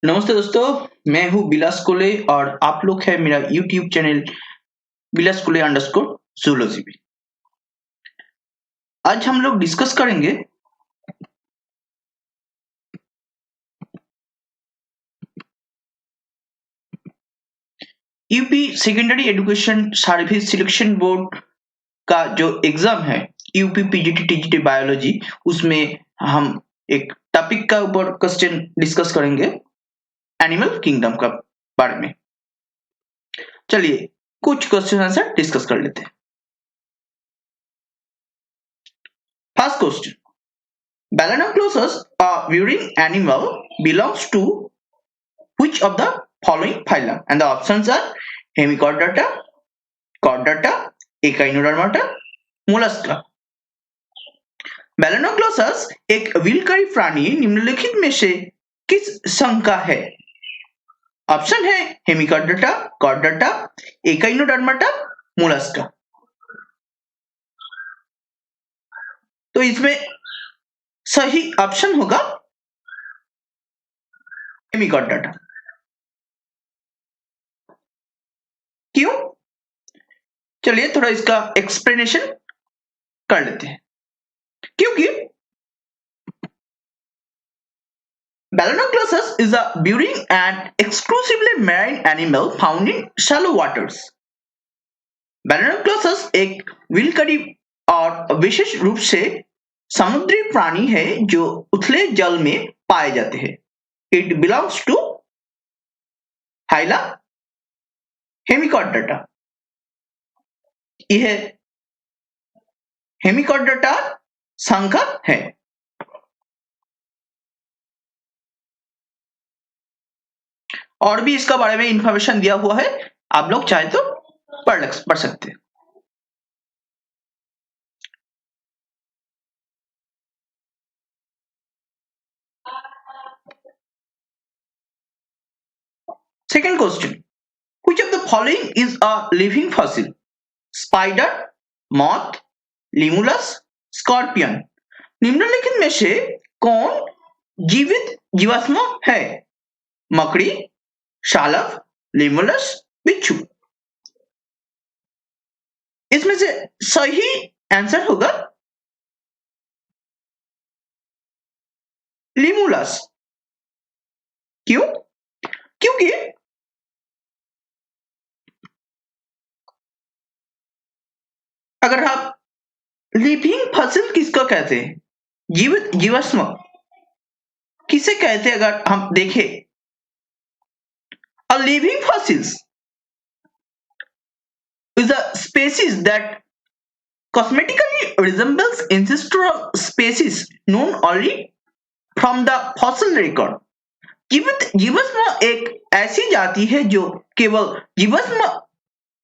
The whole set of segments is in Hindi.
नमस्ते दोस्तों, मैं हूँ बिलास कोले और आप लोग हैं मेरा यूट्यूब चैनल बिलास कोले अंडरस्कोर जूलॉजी में। आज हम लोग डिस्कस करेंगे UP secondary education service selection board का जो एग्जाम है यूपी पीजीटी टीजीटी बायोलॉजी, उसमें हम एक टॉपिक का ऊपर क्वेश्चन डिस्कस करेंगे एनिमल किंगडम का बारे में। चलिए कुछ क्वेश्चन आंसर डिस्कस कर लेते हैं। First question, Balancloses, a burrowing animal, belongs to which of the following phyla? And the options are Hemichordata, Chordata, Echinodermata, Mollusca. Balancloses एक विलकारी प्राणी निम्नलिखित में से किस संघ का है? ऑप्शन है हेमिकॉर्डाटा, कॉर्डाटा, एकाइनोडर्माटा, मोलस्का। तो इसमें सही ऑप्शन होगा हेमिकॉर्डाटा। क्यों? चलिए थोड़ा इसका एक्सप्लेनेशन कर लेते हैं। क्योंकि Balancloses is a burrowing and exclusively marine animal found in shallow waters. Balancloses एक विलकारी और विशेष रूप से समुद्री प्राणी है जो उथले जल में पाए जाते हैं। It belongs to Hyla Hemichordata. यह हेमिकॉर्डाटा संघ का है। और भी इसका बारे में इंफॉर्मेशन दिया हुआ है, आप लोग चाहे तो पढ़ सकते हैं। Second question, which of the following is a living fossil? Spider, moth, limulus, scorpion. निम्नलिखित में से कौन जीवित जीवाश्म है? मकड़ी, शालक, लिमुलस, बिच्छू। इसमें से सही आंसर होगा लिमुलस। क्यों? क्योंकि अगर आप लिविंग फॉसिल किसको कहते हैं? जीवित जीवाश्म किसे कहते हैं? अगर हम देखें, a living fossils is a species that cosmetically resembles ancestral species known only from the fossil record. जीवित जीवाश्म एक ऐसी जाति है जो केवल जीवाश्म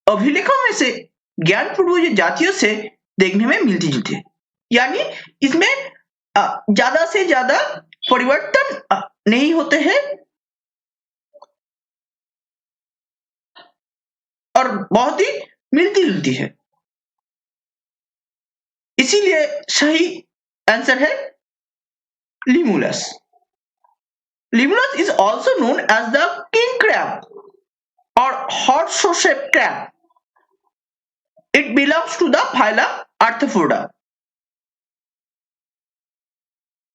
अभिलेखों में से ज्ञान पूर्वज जातियों से देखने में मिलती जुलती है। यानी इसमें ज्यादा से ज्यादा परिवर्तन नहीं होते हैं और बहुत ही मिलती जुलती है। इसीलिए सही आंसर है Limulus. Limulus is also known as the king crab or horseshoe-shaped crab. It belongs to the phyla Arthropoda.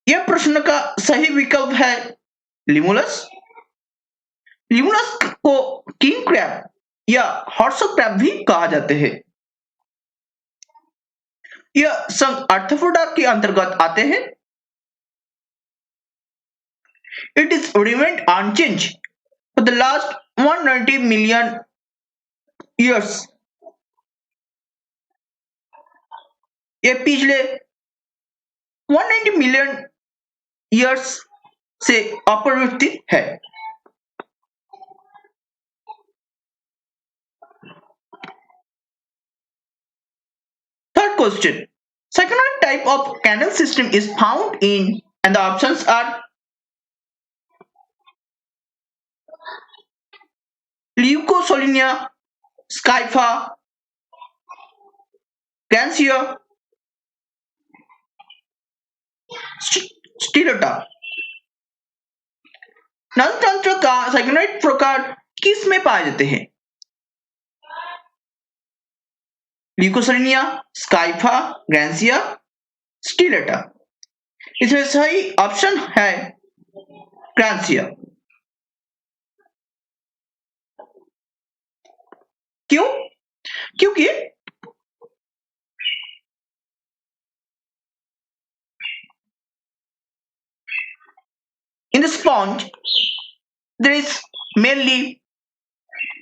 यह प्रश्न का सही विकल्प है लिमुलस। लिमुलस को किंग क्रैब या हॉर्सो क्रैब भी कहा जाते हैं। यह संघ आर्थ्रोपोडा के अंतर्गत आते हैं। It is remained unchanged for the last 190 million years. यह पिछले 190 मिलियन ईयर्स से अपरिवर्तित है। Third question, second type of canal system is found in, and the options are Leucosolia, Scypha, Gansia, Stilota. नल तंत्र का साइक्लोनाइट प्रकार किस में पाए जाते हैं? ल्यूकोसेरिनिया, स्काइफा, ग्रैंसिया, स्टिलेटा। इसमें सही ऑप्शन है ग्रैंसिया। क्यों? क्योंकि in the sponge there is mainly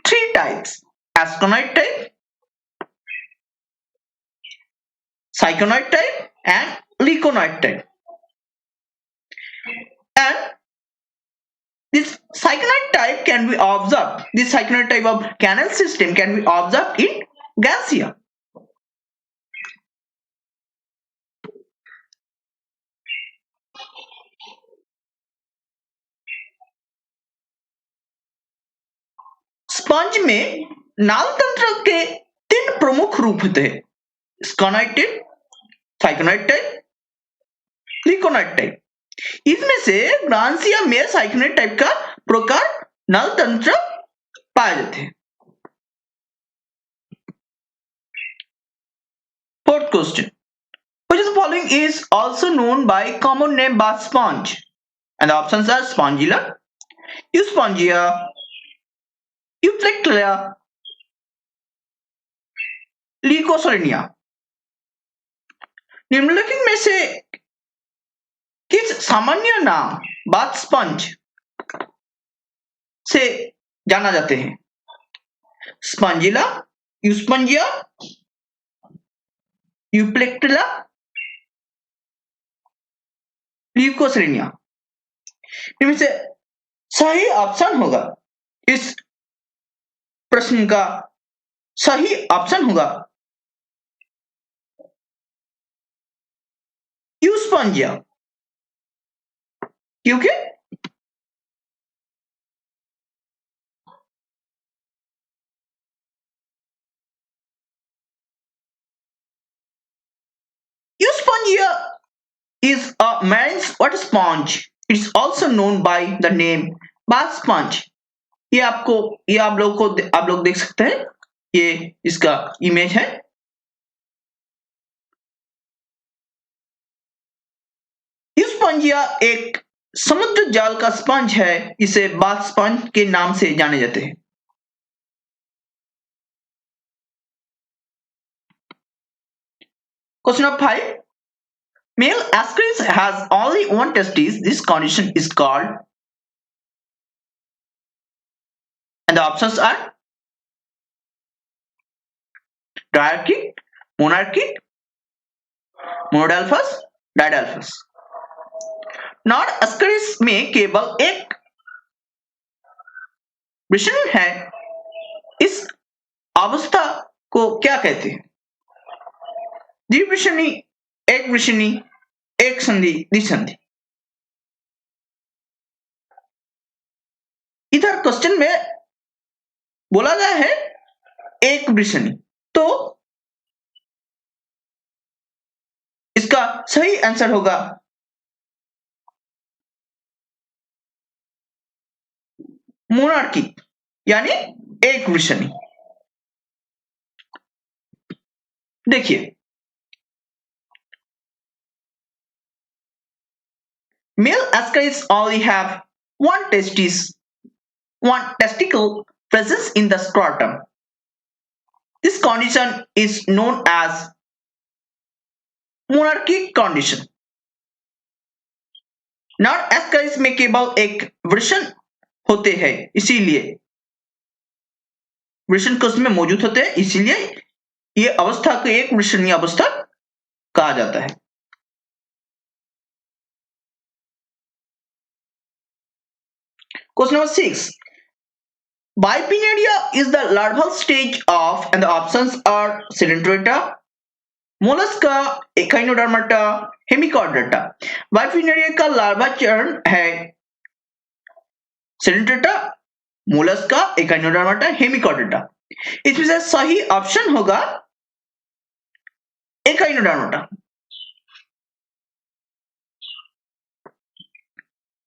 three types: asconite type, cyconite type, and leuconite type. And this cyconite type can be observed. This cyconite type of canal system can be observed in Gancia. Sponge में नाल तंत्र के तीन प्रमुख रूप होते हैं: स्कॉनाइट टाइप, साइकोनाइट टाइप, लिकोनाइट टाइप। इसमें से ग्रांसिया में साइकोनाइट टाइप का प्रकार नल तंत्र पाए जाते हैं। Fourth question: which of the following is also known by common name bath sponge? And the options are Spongilla, Euspongia, Euplectria, Leucosolenia। निम्नलिखित में से किस सामान्य नाम बाथ स्पंज से जाना जाते हैं? स्पंजिला, यूस्पंजिया, यूप्लेक्टिला, ल्यूकोसेरिनिया। इनमें से सही ऑप्शन होगा, इस प्रश्न का सही ऑप्शन होगा यूस्पंजिया। क्योंकि यूस्पंजिया is a marine water sponge. It's also known by the name bath sponge. ये आप लोग देख सकते हैं, ये इसका इमेज है। यूस्पंजिया एक समुद्र जल का स्पंज है। इसे बाथ स्पंज के नाम से जाने जाते हैं। Question number 5. Male ascaris has only one testis. This condition is called, and the options are diarchy, monarchy, monodelphous, didelphous। Non ascaris में केवल एक वृषण है। इस अवस्था को क्या कहते हैं? द्विवृषणी, एक वृषणी, एक संधि, द्विसंधि। इधर क्वेश्चन में बोला गया है एक वृषणी, तो इसका सही आंसर होगा मोनार्की, यानी एक वृषणी। देखिए, male ascaris only have one testicle presence in the scrotum. This condition is known as monarchic condition। Non ascaris में केवल एक वृषण होते हैं, इसीलिए वृषण कोश में मौजूद होते हैं, इसीलिए ये अवस्था को एक वृषणीय अवस्था कहा जाता है। Question number 6. Bipinnaria is the larval stage of, and the options are Sedentrata, Mollusca, Echinodermata, Hemichordata। Bipinnaria का लार्वा चरण है Sedentrata, Mollusca, Echinodermata, Hemichordata। इसमें से सही ऑप्शन होगा Echinodermata।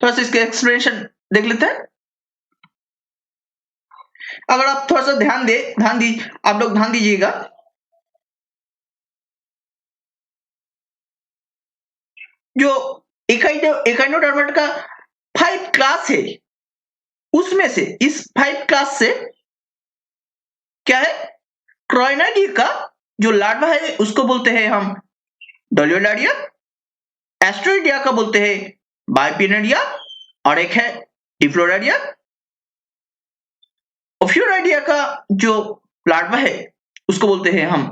थोड़ा सा इसके एक्सप्लेनेशन देख लेते हैं। अगर आप थोड़ा सा आप लोग ध्यान दीजिएगा, जो एकाइनोडर्मेट का 5 क्लास है, उसमें से इस 5 क्लास से क्या है, क्राइनाइडिया का जो लार्वा है उसको बोलते हैं हम डोलियोलारिया, एस्ट्रोइडिया का बोलते हैं बाइपिनिडिया, और एक है डिफ्लोराडिया। ओफियोराइडिया का जो लार्वा है उसको बोलते हैं हम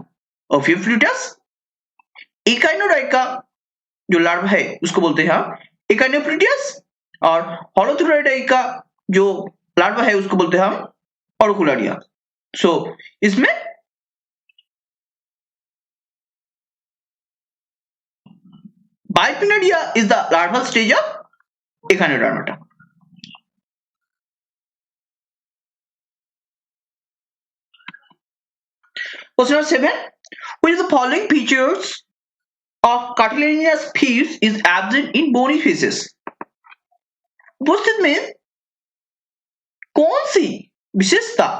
ओफियोफ्लूटस। इकाइनोडाई का जो लार्वा है उसको बोलते हैं हम इकाइनोफ्लूटियस, और होलोथुराइडाई का जो लार्वा है उसको बोलते हैं हम ऑर्कुलारिया। सो इसमें bipinnaria is the larval stage of echinodermata. Question number 7. Which of the following features of cartilaginous fish is absent in bony fishes? उपस्थित में कौन सी विशेषता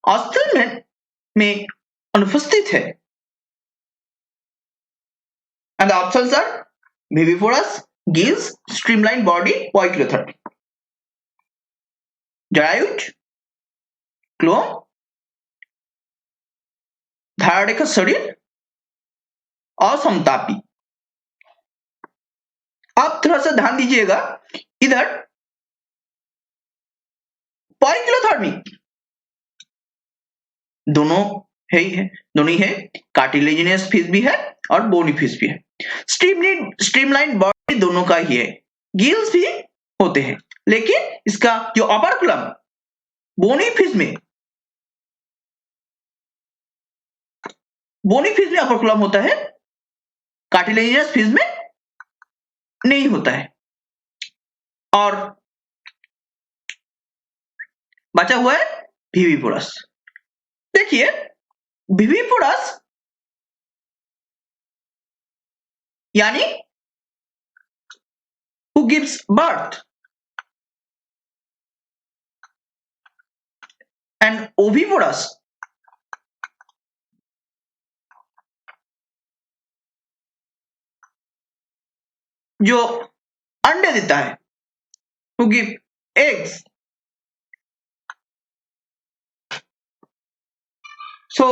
अस्थिल में अनुपस्थित है? And the options are viviporous, gills, streamlined body, poikilotherium. जरायुज, क्लोम, धारारेखा शरीर, असमतापी। आप थोड़ा सा ध्यान दीजिएगा, इधर पॉइकिलोथर्मी दोनों ही है, कार्टिलेजिनस फिश भी है और बोनी फिश भी है। स्ट्रीमलाइन बॉडी दोनों का ही है, गिल्स भी होते हैं, लेकिन इसका जो अपरकुलम बोनी फिश में अपरकुलम होता है, कार्टिलेजिनस फिश में नहीं होता है। और बचा हुआ है विविपोरस। देखिए विविपोरस यानी who gives birth, and ovivorous जो अंडे देता है, who give eggs. सो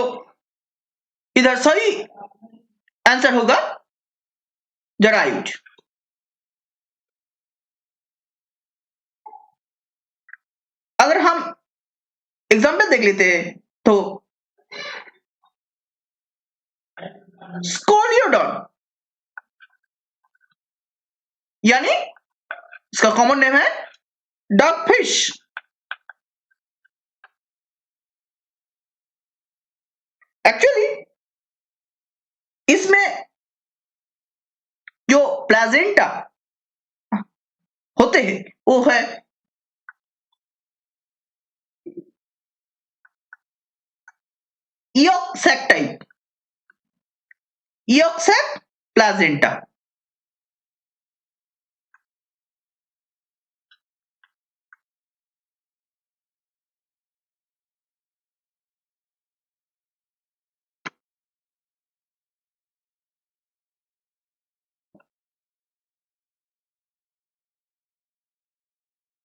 इधर सही आंसर होगा जरायुज। अगर हम एग्जाम्पल देख लेते हैं तो स्कोलियोडॉन यानी इसका कॉमन नेम है डॉगफिश। एक्चुअली इसमें जो प्लाजेंटा होते हैं वो है ईयक सैक टाइप, ईयक सैक प्लाजेंटा।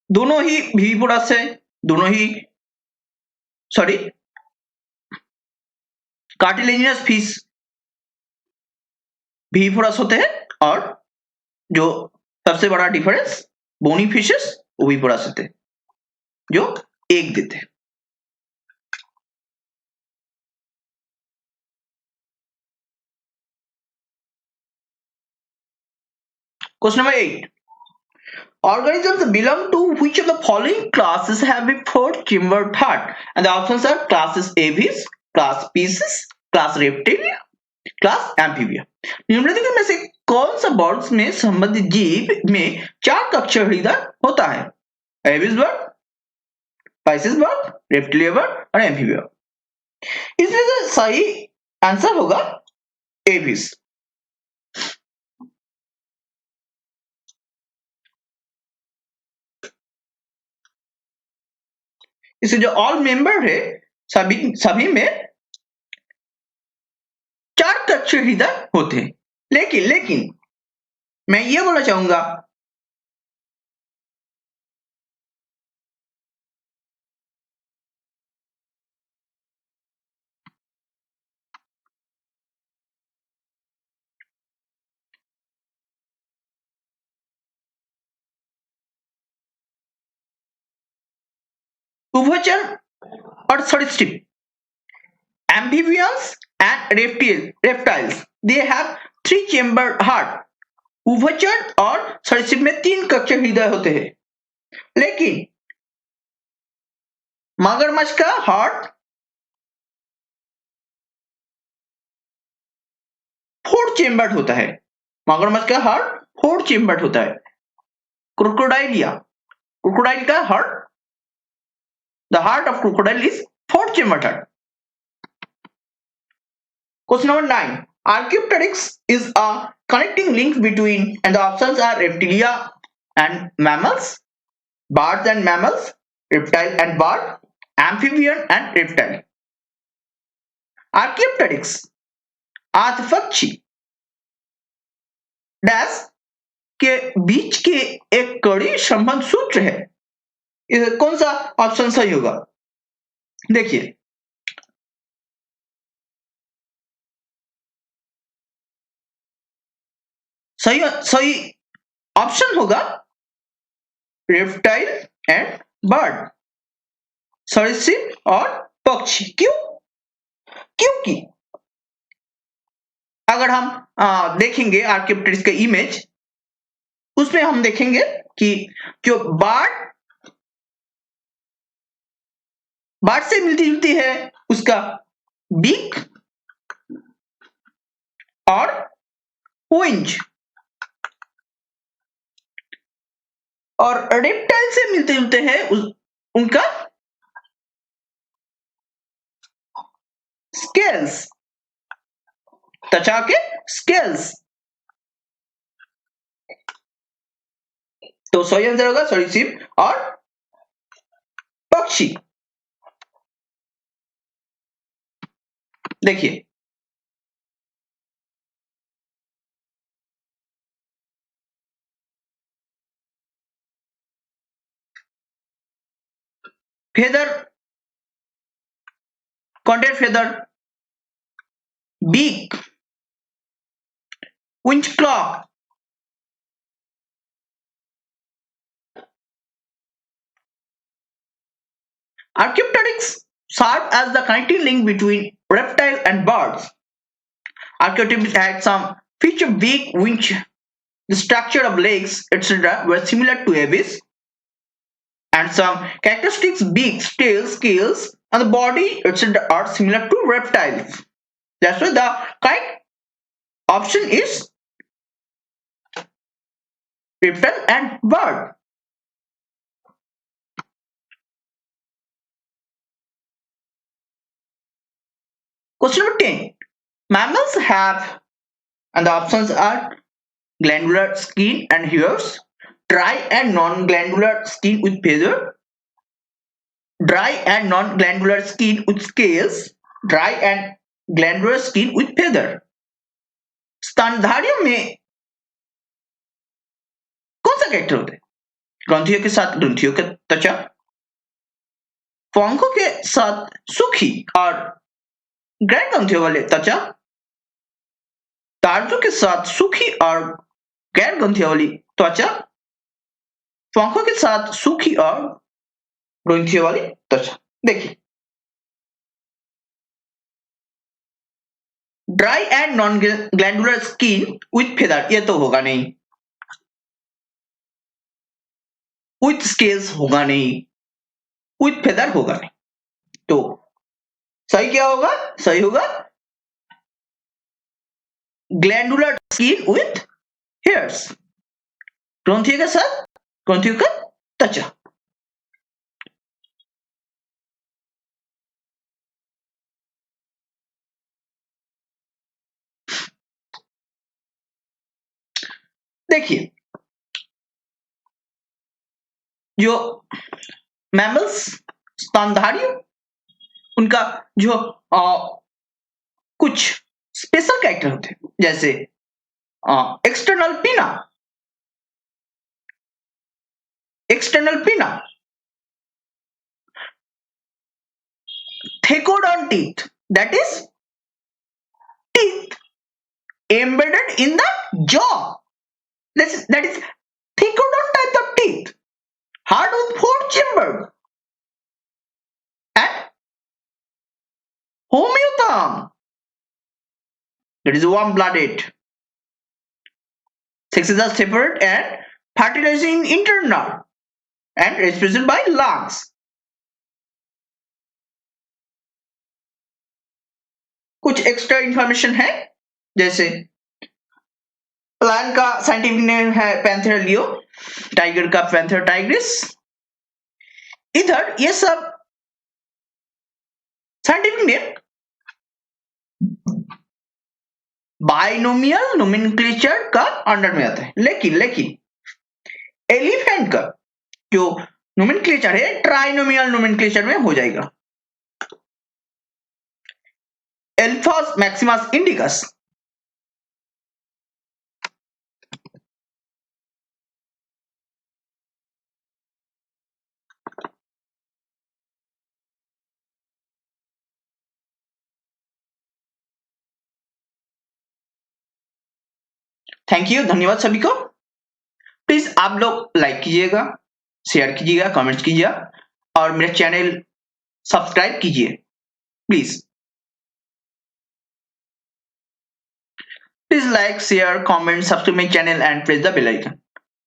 दोनों ही विविपोरस है, दोनों ही सॉरी कार्टिलेजिनस फिश विविपोरस होते हैं, और जो सबसे बड़ा डिफरेंस बोनी फिशेस ओविपोरस होते हैं जो एग देते हैं। Question number 8. Organisms belong to which of the following classes have a four-chambered heart? And the options are classes Aves, class Pisces, class Reptilia, class amphibia. निम्नलिखित में से कौन सा बर्ड्स में संबंधित जीव में 4 कक्षीय हृदय होता है? Aves bird, Pisces bird, reptilia bird और एम्फीबिया। इसमें से सही आंसर होगा एविस। इसके जो ऑल मेंबर है सभी सभी में 4 कच्चे हृदय होते हैं। लेकिन लेकिन मैं ये बोलना चाहूंगा उभयचर और सरीसृप amphibians and reptiles they have 3 chambered heart। उभयचर और सरीसृप में 3 कच्चे हृदय होते हैं, लेकिन मगरमच्छ का हार्ट 4 चेम्बर्ड होता है। मगरमच्छ का हार्ट 4 चेम्बर्ड होता है। क्रोकोडाइल का heart, the heart of crocodile is 4 chambered heart. Question number 9. Archaeopteryx is a connecting link between, and the options are reptilia and mammals, birds and mammals, reptile and bird, amphibian and reptile। Archaeopteryx आर्थपक्षी डैश के बीच के एक कड़ी संबंध सूत्र है। कौन सा ऑप्शन सही होगा? देखिए, सही ऑप्शन होगा रेप्टाइल एंड बर्ड, सरीसृप और पक्षी। क्यों? क्योंकि अगर हम देखेंगे आर्कियोप्टेरिक्स का इमेज, उसमें हम देखेंगे कि जो बर्ड से मिलती जुलती है उसका बीक और विंज, और रेप्टाइल से मिलते जुलते हैं उनका स्केल्स, त्वचा के स्केल्स। तो सही आंसर होगा सरीसृप और पक्षी। देखिए, feather, contact feather, beak, wing claw, Archaeopteryx serve as the connecting link between reptile and birds। Archaeopteryx had some feature beak, winch, the structure of legs, etc. were similar to aves, and some characteristics beaks, tails, scales, and the body, etc. are similar to reptiles। That's why the correct option is reptile and bird। Question number 10. Mammals have, and the options are glandular skin and hairs, dry and non-glandular skin with feather, dry and non-glandular skin with scales, dry and glandular skin with feather। स्तनधारियों में कौन सा कैरेक्टर होता है? ग्रंथियों के साथ ग्रंथियों का त्वचा, पंखों के साथ सूखी और गैर ग्रंथियों वाले त्वचा, तारजों के साथ सूखी और गैर ग्रंथियों वाली त्वचा, पंखों के साथ सूखी और ग्रंथियों वाली त्वचा। देखिए, dry and non glandular skin with feather, ये तो होगा नहीं, विथ स्केल्स होगा नहीं, विथ फेदर होगा नहीं। तो सही क्या होगा? सही होगा ग्लैंडुलर स्किन विथ हेयर्स, ग्रंथियों के साथ ग्रंथियों का त्वचा। देखिए, जो मैमल्स स्तनधारियों, उनका जो कुछ स्पेशल कैरेक्टर होते हैं, जैसे external pinna, thecodont teeth, that is teeth embedded in the jaw. That is thecodont type of teeth, hard with four chambered, and homeotham, that is warm blooded. Sexes are separate and fertilizing internal and respiration by lungs. कुछ एक्स्ट्रा इंफॉर्मेशन है, जैसे प्लान का साइंटिफिक नेम है पैंथेरा लियो, टाइगर का पैंथेरा टाइग्रिस। इधर ये सब साइंटिफिक नेम बाइनोमियल नोमेनक्लेचर का अंडर में आता है, लेकिन एलिफेंट का जो नोमेनक्लेचर है ट्राइनोमियल नोमेनक्लेचर में हो जाएगा। एल्फास मैक्सिमस इंडिकस, थैंक यू, धन्यवाद सभी को। प्लीज आप लोग लाइक कीजिएगा, शेयर कीजिएगा, कमेंट्स कीजिएगा और मेरे चैनल सब्सक्राइब कीजिए please. Please like, share, comment, subscribe my channel and press the bell icon.